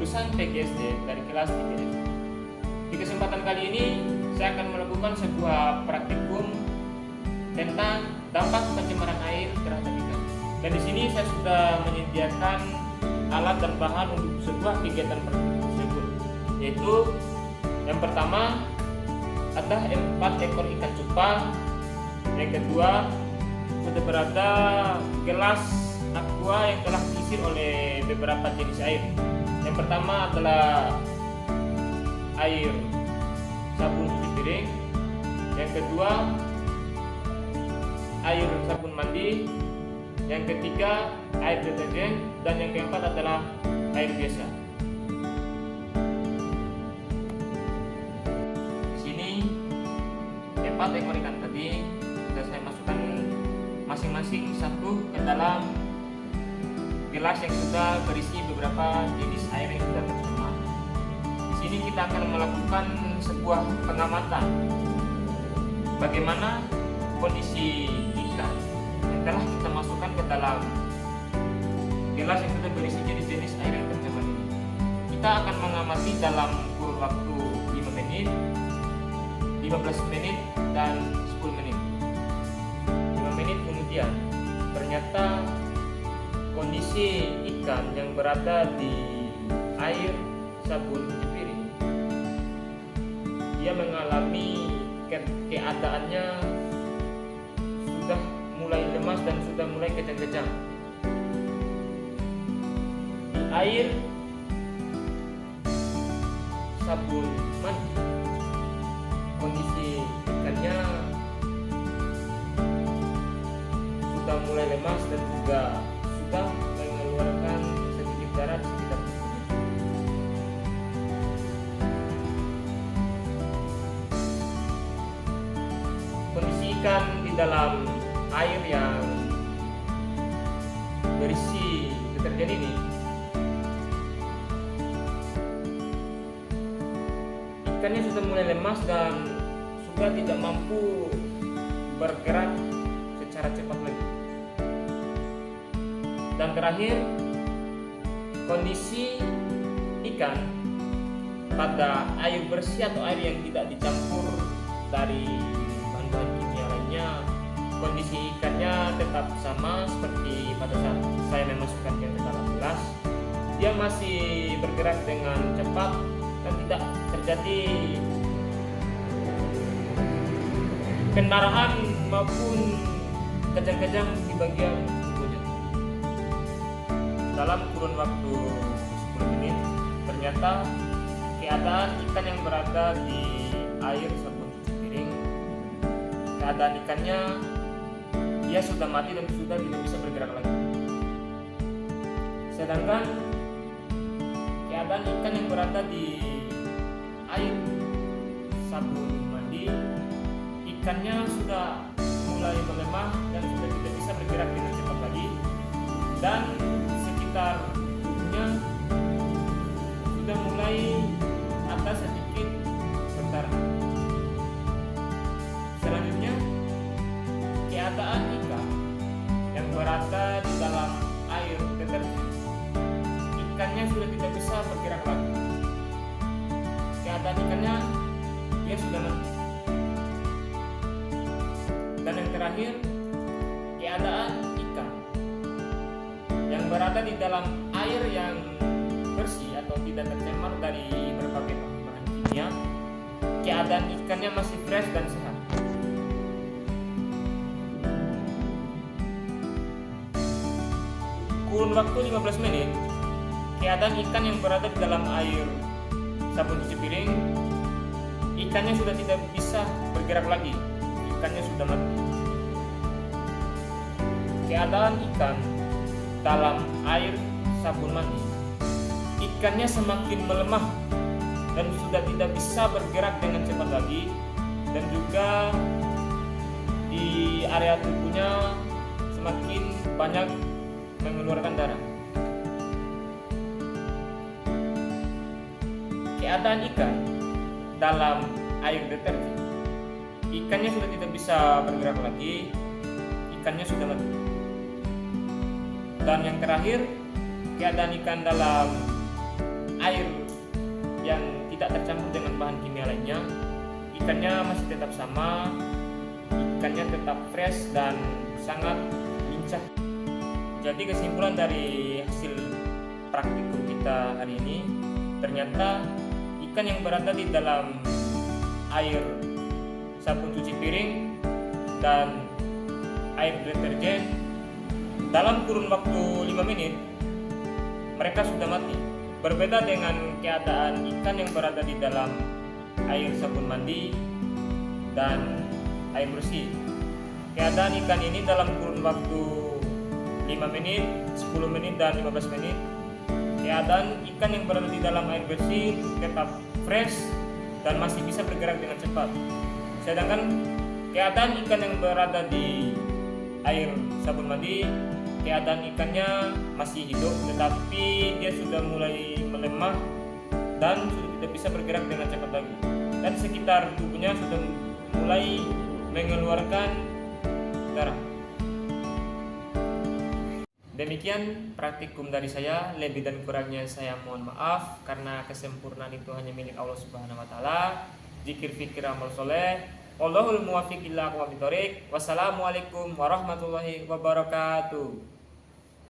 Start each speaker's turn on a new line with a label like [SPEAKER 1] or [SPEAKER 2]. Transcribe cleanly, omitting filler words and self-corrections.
[SPEAKER 1] lulusan PGSD dari kelas 3 SD. Di kesempatan kali ini saya akan melakukan sebuah praktikum tentang dampak pencemaran air terhadap ikan. Dan di sini saya sudah menyediakan alat dan bahan untuk sebuah kegiatan tersebut, yaitu yang pertama ada 4 ekor ikan cupang, yang kedua sudah berada gelas aqua yang telah diisi oleh beberapa jenis air. Yang pertama adalah air sabun cuci piring, yang kedua air sabun mandi, yang ketiga air deterjen, dan yang keempat adalah air biasa. Di sini 4 ekor ikan tadi sudah saya masukkan masing-masing satu ke dalam gelas yang sudah berisi beberapa jenis air yang sudah tercemar. Di sini kita akan melakukan sebuah pengamatan bagaimana kondisi ikan yang telah kita masukkan ke dalam gelas yang sudah berisi jenis-jenis air yang tercemar ini. Kita akan mengamati dalam kurun waktu 5 menit, 15 menit, dan 10 menit. 5 menit kemudian ternyata kondisi ikan yang berada di air sabun cuci piring, dia mengalami keadaannya sudah mulai lemas dan sudah mulai kejang-kejang. Di air sabun mandi, kondisi ikannya sudah mulai lemas dan juga sudah mengeluarkan sedikit darah di sekitar tubuhnya. Kondisi ikan di dalam air yang berisi deterjen ini, ikannya sudah mulai lemas dan sudah tidak mampu bergerak secara cepat lagi. Dan terakhir, kondisi ikan pada air bersih atau air yang tidak dicampur dari bahan-bahan kimia lainnya, kondisi ikannya tetap sama seperti pada saat saya memasukkannya ke dalam gelas. Dia masih bergerak dengan cepat dan tidak terjadi pendarahan maupun kejang-kejang di bagian tubuhnya. Dalam kurun waktu 10 menit, ternyata keadaan ikan yang berada di air sabun cuci piring, keadaan ikannya dia sudah mati dan sudah tidak bisa bergerak lagi. Sedangkan keadaan ikan yang berada di air sabun mandi, ikannya sudah mulai melemah dan sudah tidak bisa bergerak dengan cepat lagi, dan sekitar tubuhnya sudah mulai ada sedikit berdarah. Selanjutnya, keadaan ikan yang berada di dalam air deterjen, ikannya sudah tidak bisa bergerak lagi. Keadaan ikannya dia sudah mati. Dan yang terakhir, keadaan ikan yang berada di dalam air yang bersih atau tidak tercemar dari berbagai bahan kimia, keadaan ikannya masih fresh dan sehat. Kurun waktu 15 menit, keadaan ikan yang berada di dalam air sabun cuci piring, ikannya sudah tidak bisa bergerak lagi. Ikannya sudah mati. Keadaan ikan dalam air sabun mandi, ikannya semakin melemah dan sudah tidak bisa bergerak dengan cepat lagi, dan juga di area tubuhnya semakin banyak mengeluarkan darah. Keadaan ikan dalam air deterjen, ikannya sudah tidak bisa bergerak lagi, ikannya sudah mati. Dan yang terakhir, keadaan ikan dalam air yang tidak tercampur dengan bahan kimia lainnya, ikannya masih tetap sama, ikannya tetap fresh dan sangat lincah. Jadi kesimpulan dari hasil praktikum kita hari ini, ternyata ikan yang berada di dalam air sabun cuci piring dan air deterjen dalam kurun waktu 5 menit mereka sudah mati. Berbeda dengan keadaan ikan yang berada di dalam air sabun mandi dan air bersih. Keadaan ikan ini dalam kurun waktu 5 menit, 10 menit, dan 15 menit, keadaan ikan yang berada di dalam air bersih tetap fresh dan masih bisa bergerak dengan cepat. Sedangkan keadaan ikan yang berada di air sabun mandi, keadaan ikannya masih hidup tetapi dia sudah mulai melemah dan sudah tidak bisa bergerak dengan cepat lagi, dan sekitar tubuhnya sudah mulai mengeluarkan darah. Demikian praktikum dari saya, lebih dan kurangnya saya mohon maaf, karena kesempurnaan itu hanya milik Allah Subhanahu wa taala. Zikir fikir amal soleh. Wallahul muwaffiq ila aqwamit thoriq. Wassalamualaikum warahmatullahi wabarakatuh.